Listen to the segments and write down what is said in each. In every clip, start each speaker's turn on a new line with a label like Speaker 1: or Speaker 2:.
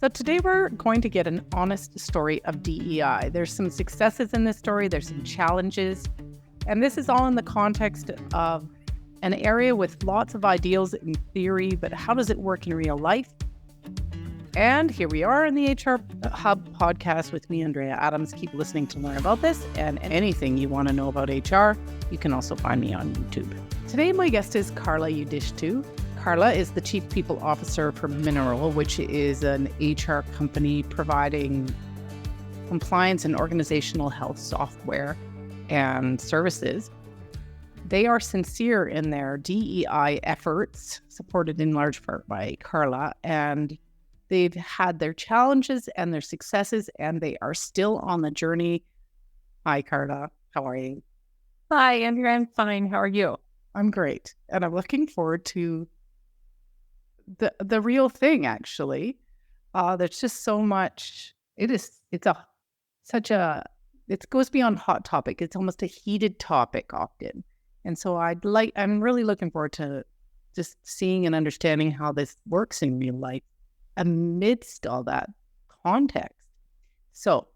Speaker 1: So today we're going to get an honest story of DEI. There's some successes in this story, there's some challenges, and this is all in the context of an area with lots of ideals in theory, but how does it work in real life? And here we are in the HR Hub podcast with me, Andrea Adams. Keep listening to learn about this and anything you want to know about HR. You can also find me on YouTube. Today, my guest is Carla Yudhishthu. Carla is the Chief People Officer for Mineral, which is an HR company providing compliance and organizational health software and services. They are sincere in their DEI efforts, supported in large part by Carla, and they've had their challenges and their successes, and they are still on the journey. Hi, Carla. How are you?
Speaker 2: Hi, Andrea. I'm fine. How are you?
Speaker 1: I'm great. And I'm looking forward to the real thing, actually. There's just so much. It goes beyond hot topic. It's almost a heated topic often. And so I'm really looking forward to just seeing and understanding how this works in real life amidst all that context. So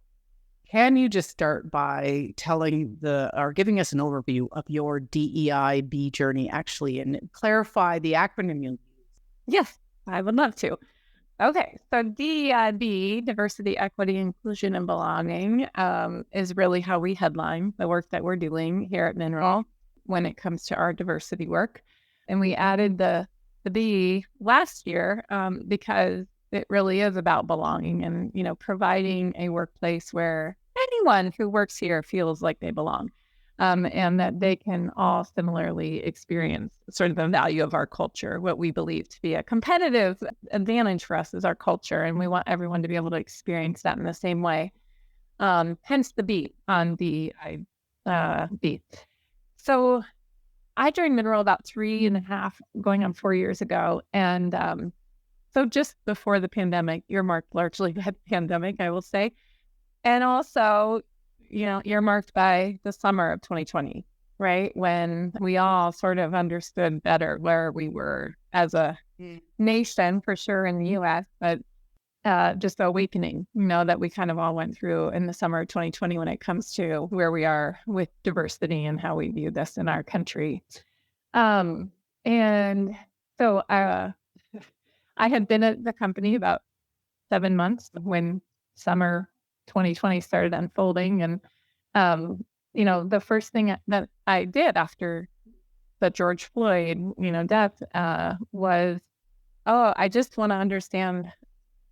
Speaker 1: can you just start by giving us an overview of your DEIB journey actually and clarify the acronym you use?
Speaker 2: Yes, I would love to. Okay, so DEIB, Diversity, Equity, Inclusion, and Belonging, is really how we headline the work that we're doing here at Mineral when it comes to our diversity work. And we added the B last year because it really is about belonging and, providing a workplace where anyone who works here feels like they belong. And that they can all similarly experience sort of the value of our culture, what we believe to be a competitive advantage for us is our culture. And we want everyone to be able to experience that in the same way. Hence the B on the B. So I joined Mineral about 3.5, going on 4 years ago. And so just before the pandemic, earmarked largely by the pandemic, I will say. And also, earmarked by the summer of 2020, right? When we all sort of understood better where we were as a nation, for sure in the U.S., but just the awakening, that we kind of all went through in the summer of 2020 when it comes to where we are with diversity and how we view this in our country. And so I had been at the company about 7 months when summer 2020 started unfolding. And, the first thing that I did after the George Floyd, death was, I just want to understand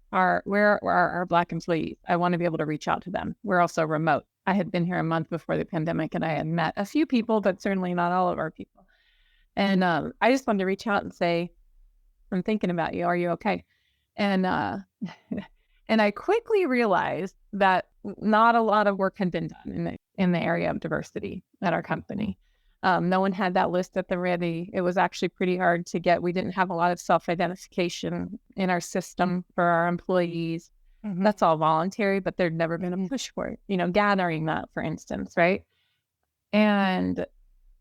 Speaker 2: where are our Black employees. I want to be able to reach out to them. We're also remote. I had been here a month before the pandemic and I had met a few people, but certainly not all of our people. And I just wanted to reach out and say, I'm thinking about you. Are you okay? And and I quickly realized that not a lot of work had been done in the area of diversity at our company. No one had that list at the ready. It was actually pretty hard to get. We didn't have a lot of self-identification in our system for our employees. Mm-hmm. That's all voluntary, but there'd never been a push for it, gathering that, for instance, right? And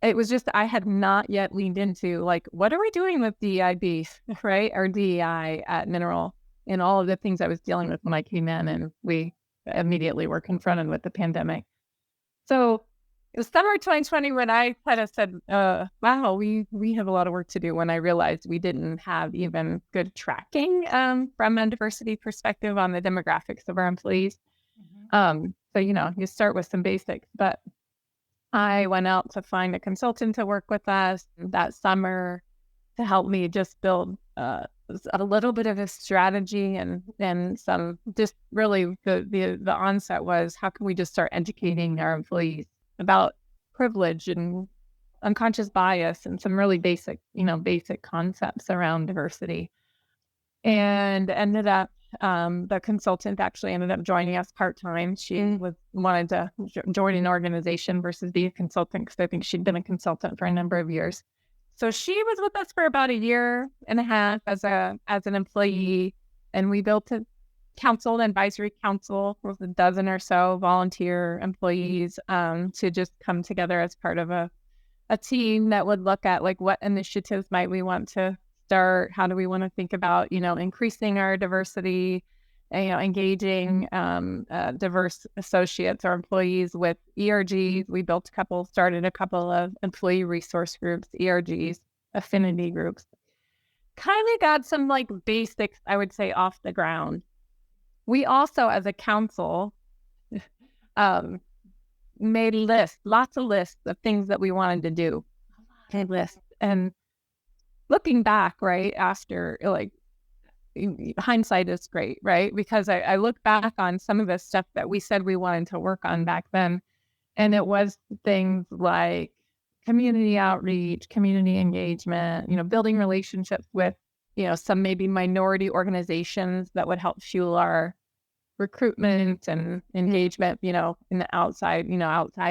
Speaker 2: it was just, I had not yet leaned into, what are we doing with DEIB, right? Or DEI at Mineral? And all of the things I was dealing with when I came in, and we immediately were confronted with the pandemic. So it was summer 2020 when I kind of said, wow, we have a lot of work to do, when I realized we didn't have even good tracking from a diversity perspective on the demographics of our employees. Mm-hmm. So, you start with some basics, but I went out to find a consultant to work with us that summer to help me just build a little bit of a strategy and some, just really the onset was, how can we just start educating our employees about privilege and unconscious bias and some really basic concepts around diversity. And ended up, the consultant actually ended up joining us part-time. She wanted to join an organization versus be a consultant, because I think she'd been a consultant for a number of years. So she was with us for about 1.5 years as an employee, and we built a advisory council with a dozen or so volunteer employees to just come together as part of a team that would look at what initiatives might we want to start, how do we want to think about increasing our diversity, engaging diverse associates or employees with ERGs. We started a couple of employee resource groups, ERGs, affinity groups. Kind of got some like basics, I would say, off the ground. We also, as a council, made lots of lists of things that we wanted to do. And looking back, right, after, like, hindsight is great, right? Because I look back on some of the stuff that we said we wanted to work on back then, and it was things like community outreach, community engagement, building relationships with, some maybe minority organizations that would help fuel our recruitment and engagement, in the outside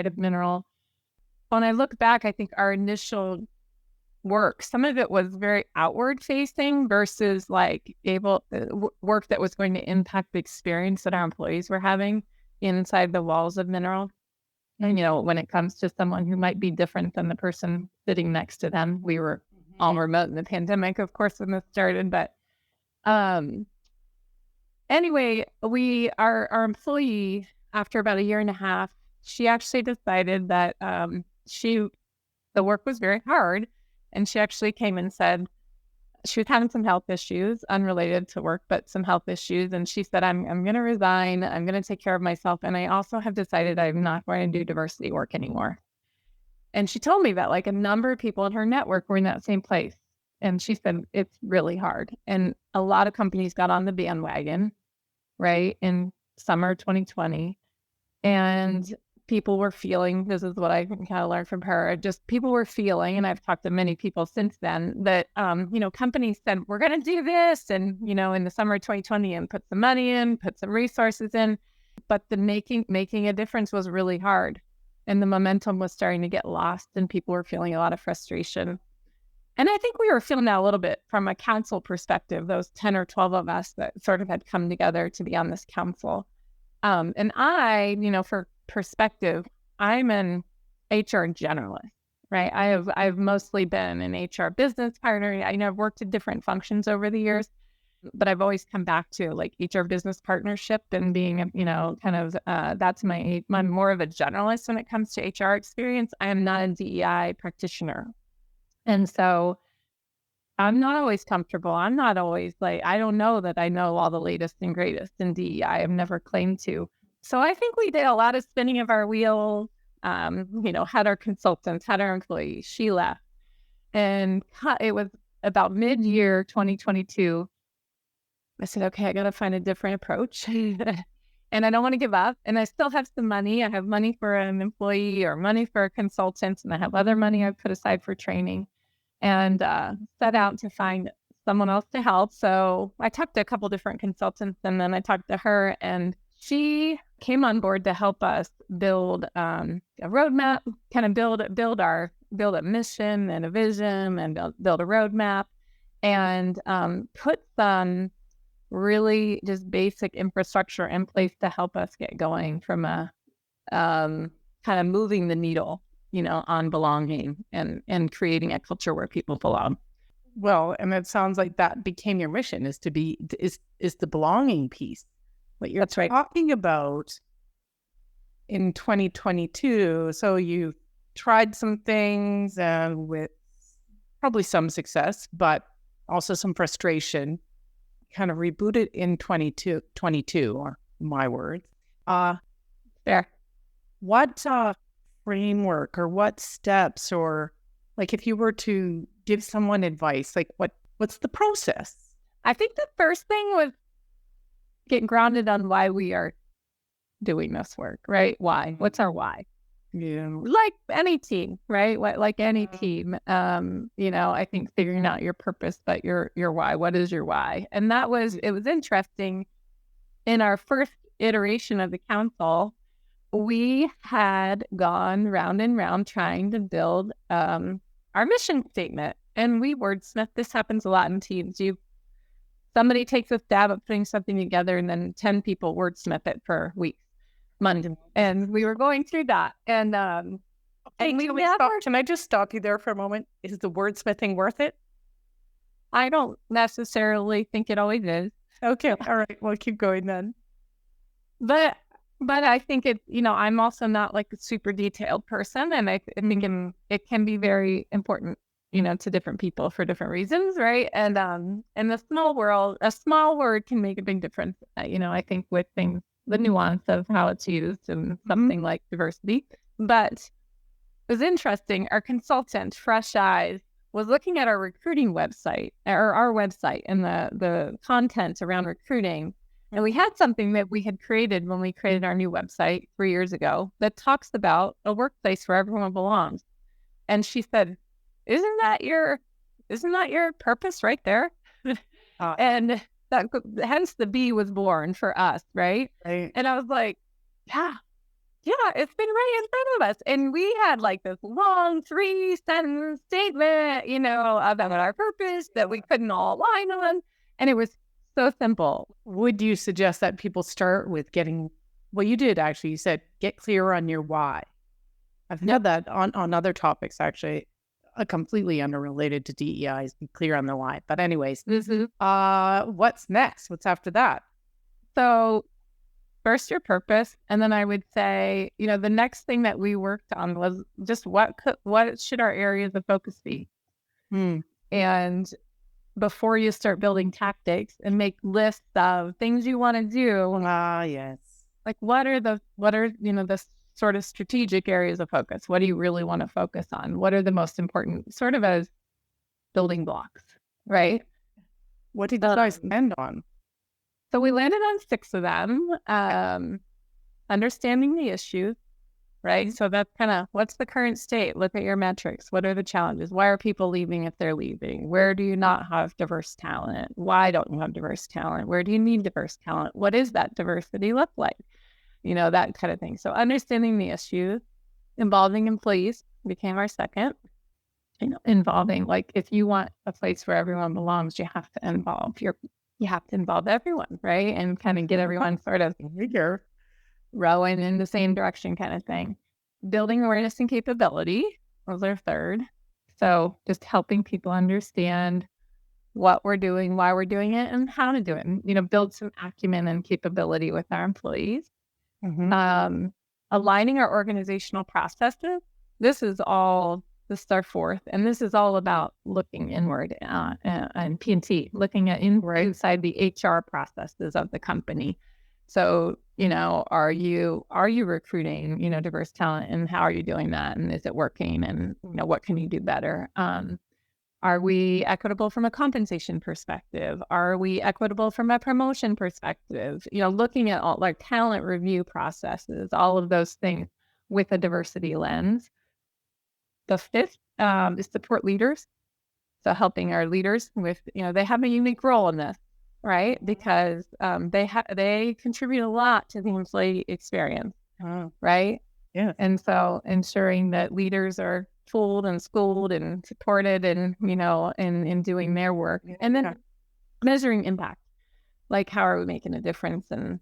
Speaker 2: of Mineral. When I look back, I think our initial work, some of it was very outward facing versus like work that was going to impact the experience that our employees were having inside the walls of Mineral. And, when it comes to someone who might be different than the person sitting next to them, we were all remote in the pandemic, of course, when this started. But anyway, our employee, after about 1.5 years, she actually decided that the work was very hard. And she actually came and said she was having some health issues unrelated to work, but some health issues. And she said, I'm going to resign. I'm going to take care of myself. And I also have decided I'm not going to do diversity work anymore. And she told me that like a number of people in her network were in that same place. And she said, it's really hard. And a lot of companies got on the bandwagon, right, in summer 2020. And people were feeling, this is what I kind of learned from her, just people were feeling, and I've talked to many people since then, that, companies said, we're going to do this. And, in the summer of 2020, and put some money in, put some resources in. But the making a difference was really hard. And the momentum was starting to get lost, and people were feeling a lot of frustration. And I think we were feeling that a little bit from a council perspective, those 10 or 12 of us that sort of had come together to be on this council. And I, for perspective, I'm an HR generalist, right? I've mostly been an HR business partner. I've worked in different functions over the years, but I've always come back to like HR business partnership and being, that's I'm more of a generalist when it comes to HR experience. I am not a DEI practitioner. And so I'm not always comfortable. I'm not always I don't know that I know all the latest and greatest in DEI. I've never claimed to. So I think we did a lot of spinning of our wheels, had our consultants, had our employees. She left. And it was about mid-year 2022. I said, okay, I got to find a different approach. And I don't want to give up. And I still have some money. I have money for an employee or money for a consultant. And I have other money I've put aside for training. And set out to find someone else to help. So I talked to a couple different consultants, and then I talked to her, and she came on board to help us build a roadmap, kind of build a mission and a vision, and build a roadmap, and put some really just basic infrastructure in place to help us get going from a kind of moving the needle, on belonging and creating a culture where people belong.
Speaker 1: Well, and it sounds like that became your mission, is the belonging piece. What you're talking about in 2022. So you tried some things with probably some success, but also some frustration. Kind of rebooted in 22, or my words.
Speaker 2: Fair.
Speaker 1: What framework or what steps, or like if you were to give someone advice, like what's the process?
Speaker 2: I think the first thing was get grounded on why we are doing this work, right? Why? What's our why?
Speaker 1: Yeah.
Speaker 2: Like any team, right? Like any team, I think figuring out your purpose, but your why. What is your why? And it was interesting. In our first iteration of the council, we had gone round and round trying to build our mission statement, and we wordsmith. This happens a lot in teams. Somebody takes a stab at putting something together, and then 10 people wordsmith it for weeks, months, and we were going through that. And
Speaker 1: can I just stop you there for a moment? Is the wordsmithing worth it?
Speaker 2: I don't necessarily think it always is.
Speaker 1: Okay. All right. Well, keep going then.
Speaker 2: But I think I'm also not like a super detailed person, and I think it can be very important, to different people for different reasons, right? And in the small world, a small word can make a big difference. I think with things, the nuance of how it's used, and something like diversity. But it was interesting. Our consultant, Fresh Eyes, was looking at our recruiting website, or our website, and the content around recruiting. And we had something that we had created when we created our new website 3 years ago that talks about a workplace where everyone belongs. And she said, isn't that your purpose right there? And that, hence the B was born for us, right?
Speaker 1: Right.
Speaker 2: And I was like, yeah, it's been right in front of us. And we had like this long 3-sentence statement, about our purpose that we couldn't all align on. And it was so simple.
Speaker 1: Would you suggest that people start with getting, well, you did actually, you said, get clear on your why. I've had that on other topics, actually, completely unrelated to DEI, is be clear on the why. But anyways, what's next? What's after that?
Speaker 2: So first your purpose. And then I would say, the next thing that we worked on was just what should our areas of focus be? And before you start building tactics and make lists of things you want to do.
Speaker 1: Yes.
Speaker 2: Like what are the sort of strategic areas of focus? What do you really want to focus on? What are the most important sort of as building blocks, right?
Speaker 1: What did you guys land on?
Speaker 2: So we landed on 6 of them. Understanding the issues, right? So that's kind of, what's the current state? Look at your metrics. What are the challenges? Why are people leaving if they're leaving? Where do you not have diverse talent? Why don't you have diverse talent? Where do you need diverse talent? What does that diversity look like? That kind of thing. So understanding the issues, involving employees became our second. Involving, like, if you want a place where everyone belongs, you have to involve everyone, right? And kind of get everyone sort of rowing in the same direction kind of thing. Building awareness and capability was our third. So just helping people understand what we're doing, why we're doing it, and how to do it. And, build some acumen and capability with our employees. Aligning our organizational processes. This is our fourth. And this is all about looking inward and P&T, looking at inside the HR processes of the company. So, are you recruiting, diverse talent, and how are you doing that? And is it working? And, what can you do better? Are we equitable from a compensation perspective? Are we equitable from a promotion perspective? Looking at all like talent review processes, all of those things with a diversity lens. The fifth is support leaders. So helping our leaders with, they have a unique role in this, right? Because they contribute a lot to the employee experience, right?
Speaker 1: Yeah.
Speaker 2: And so ensuring that leaders are tooled and schooled and supported and, in doing their work. And then measuring impact. Like, how are we making a difference? And,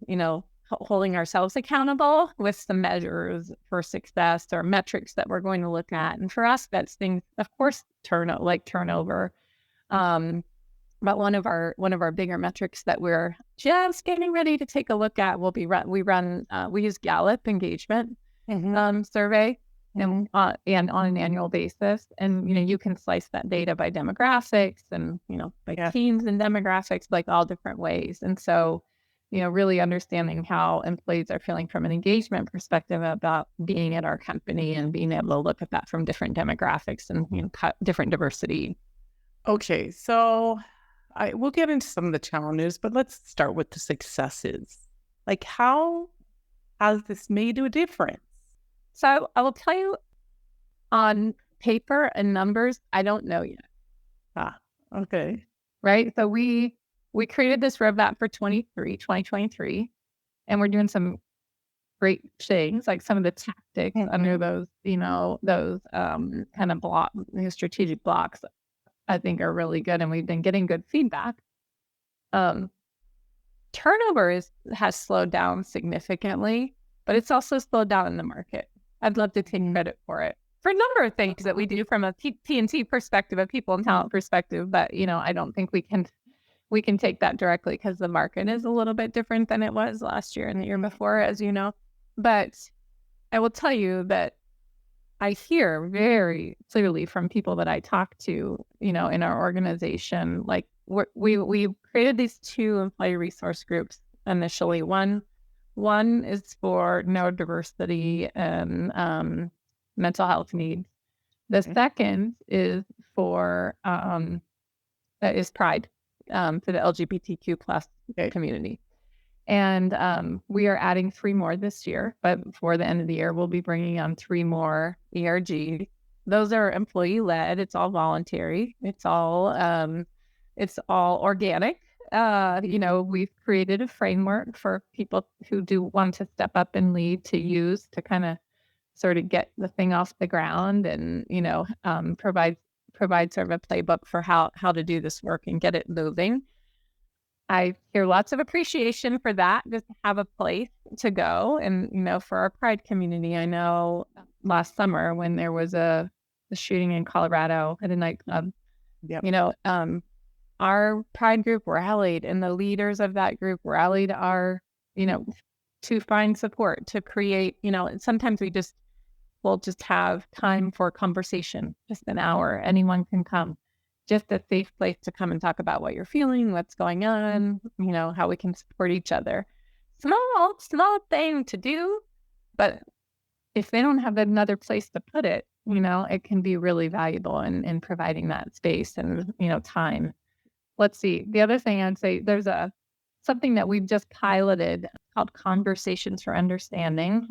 Speaker 2: holding ourselves accountable with some measures for success or metrics that we're going to look at. And for us, that's things, of course, turnover. But one of our bigger metrics that we're just getting ready to take a look at will be we use Gallup engagement survey and on an annual basis. And, you can slice that data by demographics and, by teams and demographics, like all different ways. And so, really understanding how employees are feeling from an engagement perspective about being at our company and being able to look at that from different demographics and, different diversity.
Speaker 1: Okay. So we'll get into some of the challenges, but let's start with the successes. Like, how has this made a difference?
Speaker 2: So I will tell you, on paper and numbers, I don't know yet.
Speaker 1: Okay.
Speaker 2: Right. So we created this roadmap for 2023, and we're doing some great things, like some of the tactics under those, kind of strategic blocks, I think are really good. And we've been getting good feedback. Turnover has slowed down significantly, but it's also slowed down in the market. I'd love to take credit for it for a number of things that we do from a P&T perspective, a people and talent perspective. But, I don't think we can we can take that directly because the market is a little bit different than it was last year and the year before, as you know. But I will tell you that I hear very clearly from people that I talk to, in our organization, like we created these 2 employee resource groups initially. One is for neurodiversity and mental health needs. The second is for is Pride for the LGBTQ plus community. And we are adding 3 more this year, but before the end of the year, we'll be bringing on 3 more ERG. Those are employee led. It's all voluntary. It's all organic. We've created a framework for people who do want to step up and lead to use to kind of sort of get the thing off the ground and, provide sort of a playbook for how to do this work and get it moving. I hear lots of appreciation for that, just to have a place to go. And, for our Pride community, I know last summer when there was a shooting in Colorado at a nightclub, our Pride group rallied and the leaders of that group rallied to find support, to create, sometimes we'll just have time for conversation, just an hour. Anyone can come. Just a safe place to come and talk about what you're feeling, what's going on, how we can support each other. Small thing to do, but if they don't have another place to put it, it can be really valuable in providing that space and, time. Let's see. The other thing I'd say, there's something that we've just piloted called Conversations for Understanding,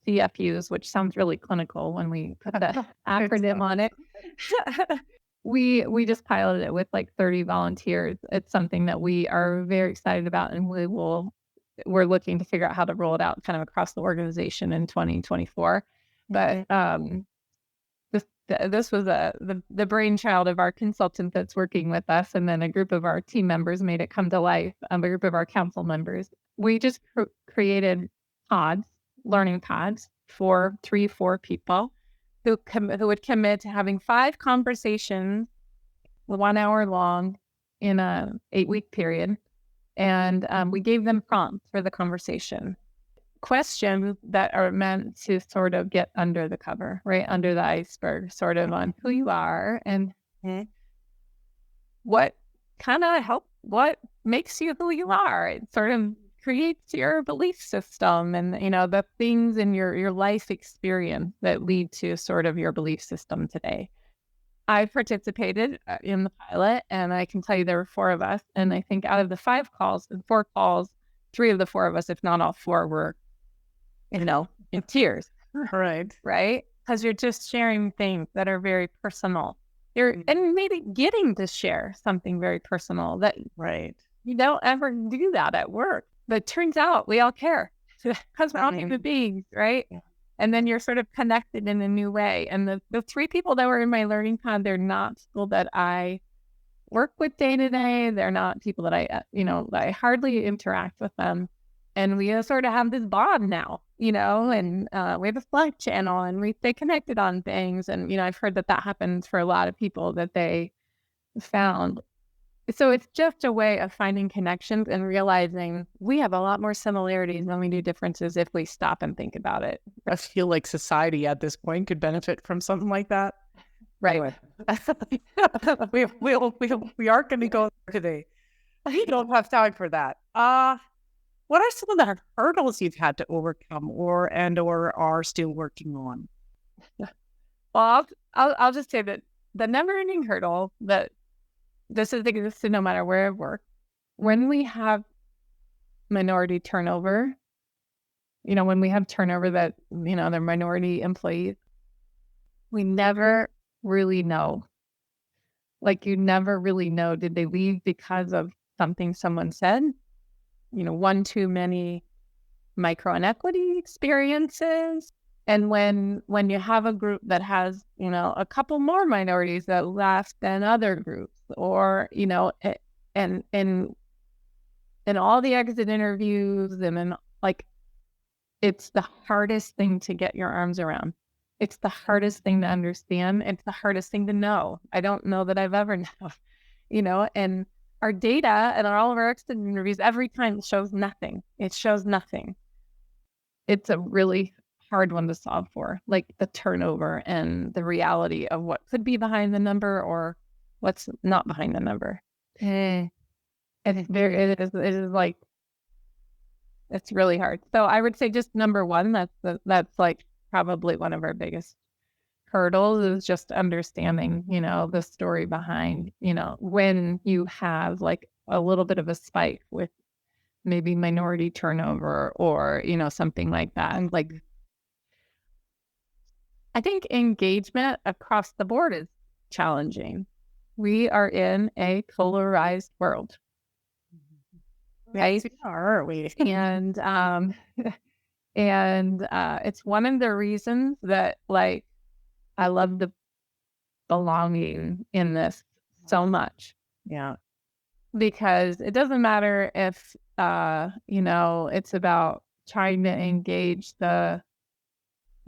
Speaker 2: CFUs, which sounds really clinical when we put the acronym on it. We just piloted it with like 30 volunteers. It's something that we are very excited about, and we're looking to figure out how to roll it out kind of across the organization in 2024. But this was the brainchild of our consultant that's working with us, and then a group of our team members made it come to life. A group of our council members. We just created learning pods for 3-4 people who would commit to having 5 conversations, 1 hour long, in a 8-week period. And we gave them prompts for the conversation. Questions that are meant to sort of get under the cover, right? Under the iceberg, sort of on who you are and what makes you who you are. It sort of creates your belief system and, the things in your life experience that lead to sort of your belief system today. I participated in the pilot, and I can tell you there were 4 of us. And I think out of the 4 calls, 3 of the 4 of us, if not all 4, were, in tears.
Speaker 1: Right.
Speaker 2: Right? Because you're just sharing things that are very personal. And maybe getting to share something very personal that you don't ever do that at work. But it turns out we all care because we're all human beings, right? Yeah. And then you're sort of connected in a new way. And the 3 people that were in my learning pod, they're not people that I work with day to day. They're not people that I hardly interact with them. And we sort of have this bond now, and we have a Slack channel and we stay connected on things. And, I've heard that happens for a lot of people that they found. So it's just a way of finding connections and realizing we have a lot more similarities than we do differences if we stop and think about it.
Speaker 1: I feel like society at this point could benefit from something like that.
Speaker 2: Right.
Speaker 1: We are going to go today. We don't have time for that. What are some of the hurdles you've had to overcome or are still working on?
Speaker 2: Well, I'll just say that the never-ending hurdle that this has existed no matter where I've worked. When we have minority turnover, when we have turnover that, they're minority employees, we never really know. Like, you never really know, did they leave because of something someone said? One too many micro inequity experiences. And when you have a group that has, a couple more minorities that left than other groups, or, and all the exit interviews, and then it's the hardest thing to get your arms around. It's the hardest thing to understand. It's the hardest thing to know. I don't know that I've ever known, and our data and all of our exit interviews every time shows nothing. It shows nothing. It's a really hard one to solve for, like the turnover and the reality of what could be behind the number or what's not behind the number. And it is like, it's really hard. So I would say just number one, that's like probably one of our biggest hurdles, is just understanding, the story behind, when you have like a little bit of a spike with maybe minority turnover or, something like that. And like, I think engagement across the board is challenging. We are in a polarized world. Right?
Speaker 1: Yes, we are, aren't we?
Speaker 2: And it's one of the reasons that like I love the belonging in this so much.
Speaker 1: Yeah.
Speaker 2: Because it doesn't matter if it's about trying to engage the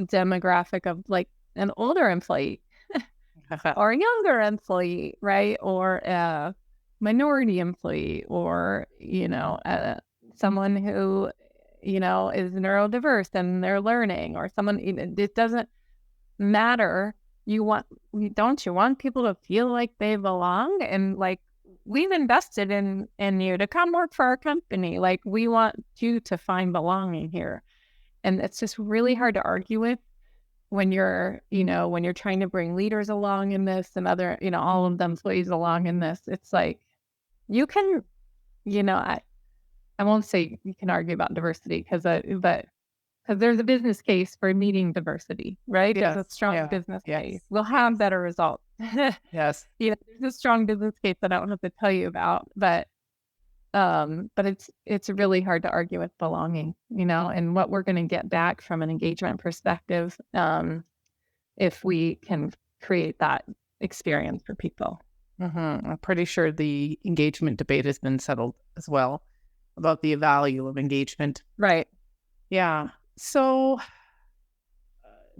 Speaker 2: demographic of like an older employee or a younger employee, right? Or a minority employee, or someone who is neurodiverse and they're learning, or someone. It doesn't matter. Don't you want people to feel like they belong, and like we've invested in you to come work for our company. Like we want you to find belonging here, and it's just really hard to argue with when you're trying to bring leaders along in this and other all of the employees along in this. It's like you can I won't say you can argue about diversity because there's a business case for needing diversity, right?
Speaker 1: Yes.
Speaker 2: It's a strong
Speaker 1: Yeah.
Speaker 2: business
Speaker 1: Yes.
Speaker 2: case. We'll have better results.
Speaker 1: Yes.
Speaker 2: There's a strong business case that I don't have to tell you about, but it's really hard to argue with belonging, and what we're going to get back from an engagement perspective, if we can create that experience for people.
Speaker 1: I'm pretty sure the engagement debate has been settled as well about the value of engagement.
Speaker 2: Right.
Speaker 1: Yeah. So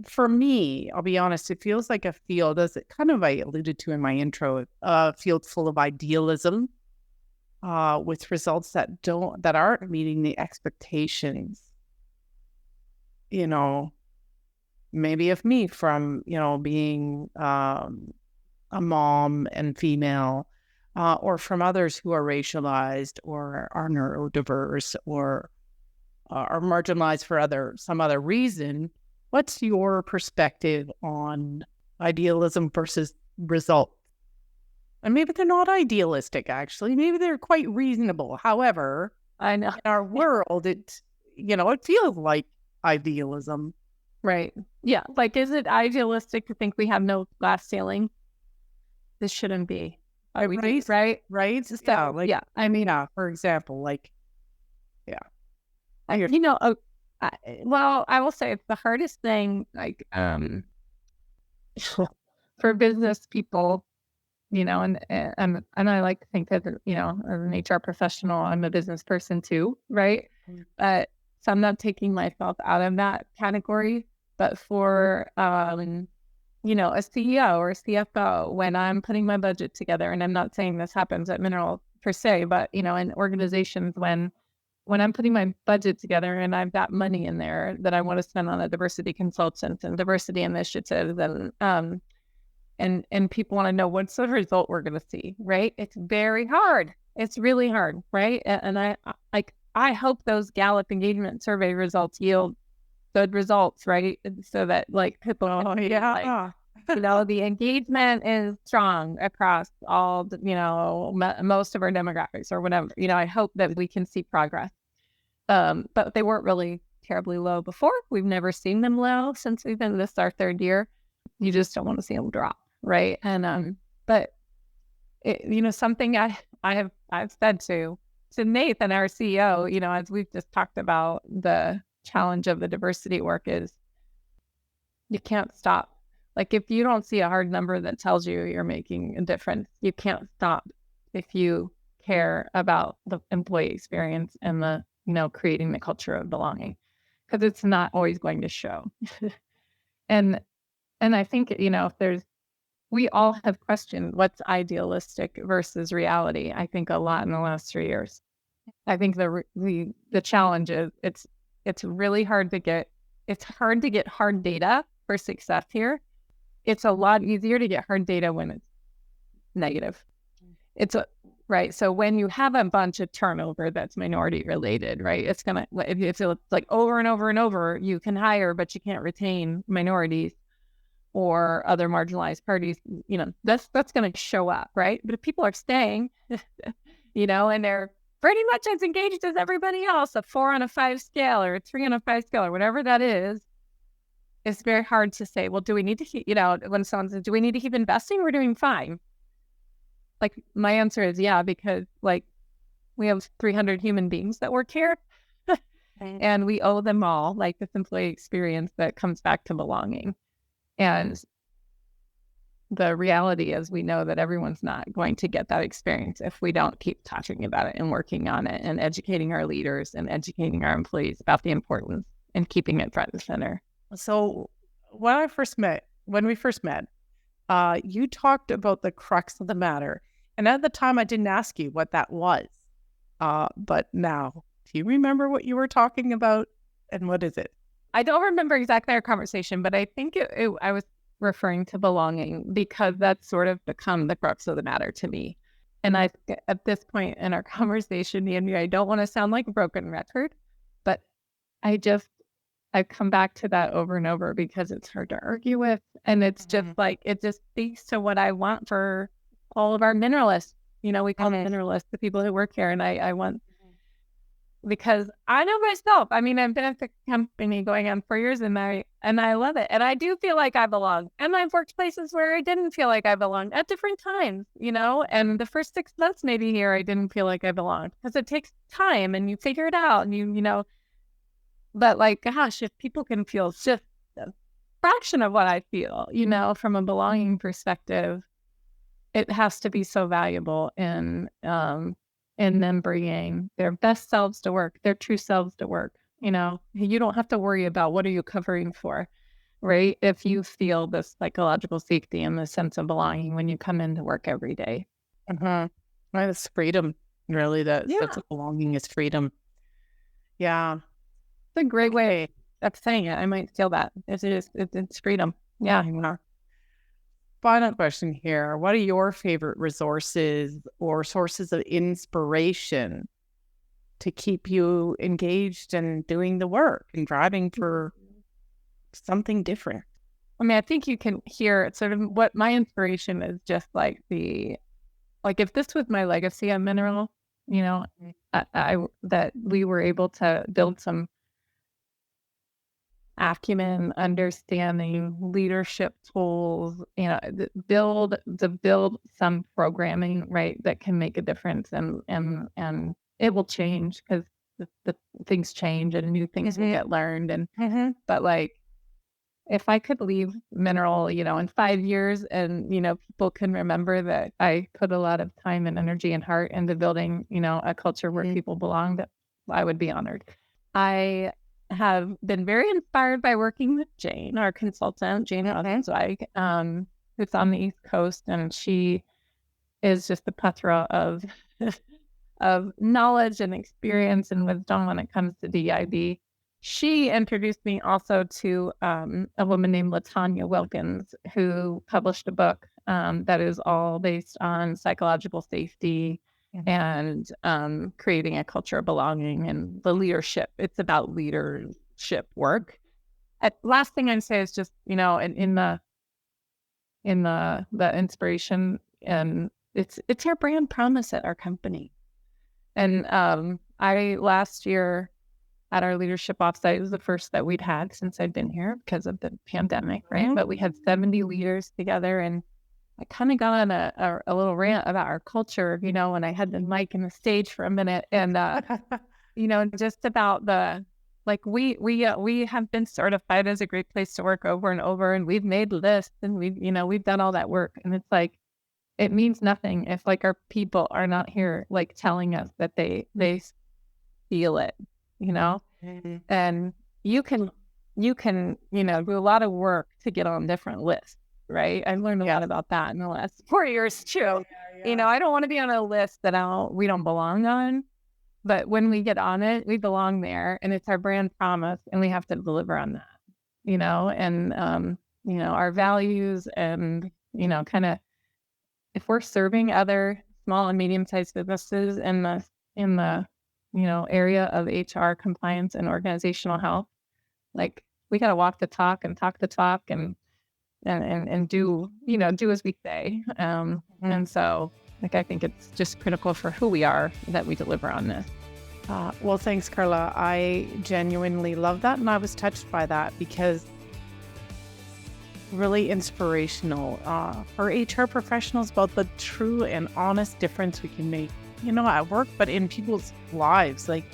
Speaker 1: for me, I'll be honest, it feels like a field, as it kind of I alluded to in my intro, a field full of idealism, with results that aren't meeting the expectations, maybe of me from, being a mom and female, or from others who are racialized or are neurodiverse or are marginalized for some other reason. What's your perspective on idealism versus results? And maybe they're not idealistic, actually. Maybe they're quite reasonable. However,
Speaker 2: I know
Speaker 1: in our world, it feels like idealism.
Speaker 2: Right. Yeah. Like, is it idealistic to think we have no glass ceiling? This shouldn't be. Are we
Speaker 1: Right?
Speaker 2: Right. So,
Speaker 1: Yeah.
Speaker 2: I mean,
Speaker 1: For example, like, yeah.
Speaker 2: Well, I will say it's the hardest thing, like, for business people, and I like to think that, as an HR professional, I'm a business person too, right? But so I'm not taking myself out of that category. But for, a CEO or a CFO, when I'm putting my budget together, and I'm not saying this happens at Mineral per se, but, in organizations, when I'm putting my budget together and I've got money in there that I want to spend on a diversity consultant and diversity initiatives, and people want to know what's the result we're going to see, right? It's very hard. It's really hard, right? And I hope those Gallup engagement survey results yield good results, right? So that like people, the engagement is strong across all, most of our demographics or whatever. I hope that we can see progress. But they weren't really terribly low before. We've never seen them low since we've been this our third year. You just don't want to see them drop, right? And but something I've said to Nathan, our CEO, as we've just talked about, the challenge of the diversity work is you can't stop. Like, if you don't see a hard number that tells you you're making a difference, you can't stop if you care about the employee experience and the, creating the culture of belonging, because it's not always going to show. And I think, if there's we all have questioned what's idealistic versus reality, I think, a lot in the last 3 years. I think the challenge is it's really hard to get hard data for success here. It's a lot easier to get hard data when it's negative. Right. So when you have a bunch of turnover that's minority related, right, it's gonna, if it's like over and over and over, you can hire, but you can't retain minorities or other marginalized parties, that's going to show up, right? But if people are staying, and they're pretty much as engaged as everybody else, a 4 on a 5 scale or a 3 on a 5 scale or whatever that is, it's very hard to say, well, do we need to keep, when someone says, do we need to keep investing? We're doing fine. Like, my answer is yeah, because we have 300 human beings that work here and we owe them all this employee experience that comes back to belonging. And the reality is we know that everyone's not going to get that experience if we don't keep talking about it and working on it and educating our leaders and educating our employees about the importance and keeping it front and center.
Speaker 1: So when we first met, you talked about the crux of the matter. And at the time, I didn't ask you what that was. But now, do you remember what you were talking about and what is it?
Speaker 2: I don't remember exactly our conversation, but I think I was referring to belonging because that's sort of become the crux of the matter to me. And at this point in our conversation, Andrea, I don't want to sound like a broken record, but I've come back to that over and over because it's hard to argue with. And it's just it just speaks to what I want for all of our mineralists. We call them mineralists, the people who work here. And I want, because I know myself. I mean, I've been at the company going on 4 years and I love it. And I do feel like I belong. And I've worked places where I didn't feel like I belonged at different times, and the first 6 months maybe here, I didn't feel like I belonged because it takes time and you figure it out and but gosh, if people can feel just a fraction of what I feel, from a belonging perspective, it has to be so valuable in them bringing their best selves to work, their true selves to work. You don't have to worry about what are you covering for, right? If you feel this psychological safety and the sense of belonging when you come into work every day.
Speaker 1: Right, it's freedom, really. That sense of belonging is freedom. Yeah,
Speaker 2: it's a great way of saying it. I might steal that. It's freedom. Yeah.
Speaker 1: Final question here. What are your favorite resources or sources of inspiration to keep you engaged and doing the work and driving for something different?
Speaker 2: I mean, I think you can hear sort of what my inspiration is, just if this was my legacy at Mineral, that we were able to build some acumen, understanding, leadership tools, build some programming, right, that can make a difference, and it will change because the things change and new things will get learned, and but if I could leave Mineral, in 5 years, and people can remember that I put a lot of time and energy and heart into building, a culture where people belong, that I would be honored. I have been very inspired by working with Jane, our consultant, Jane Rosenzweig, who's on the East Coast, and she is just a plethora of knowledge and experience and wisdom when it comes to DEIB. She introduced me also to a woman named LaTanya Wilkins, who published a book that is all based on psychological safety and creating a culture of belonging and the leadership. It's about leadership work. Last thing I'd say is just, in the inspiration, and it's our brand promise at our company. And I last year at our leadership offsite, it was the first that we'd had since I'd been here because of the pandemic, right? But we had 70 leaders together, and I kind of got on a little rant about our culture, and I had the mic and the stage for a minute, and just about we have been certified as a great place to work over and over, and we've made lists, and we've done all that work, and it's it means nothing if our people are not here telling us that they feel it, and you can do a lot of work to get on different lists. right? I've learned a lot about that in the last 4 years too. I don't want to be on a list that we don't belong on. But when we get on it, we belong there, and it's our brand promise, and we have to deliver on that, and, our values and, kind of, if we're serving other small and medium-sized businesses in the area of HR compliance and organizational health, like, we got to walk the talk and talk the talk and do, do as we say. And so, I think it's just critical for who we are that we deliver on this.
Speaker 1: Well, thanks, Carla. I genuinely love that. And I was touched by that because really inspirational for HR professionals about the true and honest difference we can make, at work, but in people's lives. Like,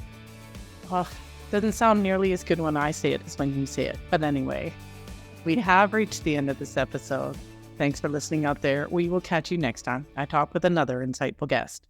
Speaker 1: doesn't sound nearly as good when I say it as when you say it. But anyway, we have reached the end of this episode. Thanks for listening out there. We will catch you next time. I talk with another insightful guest.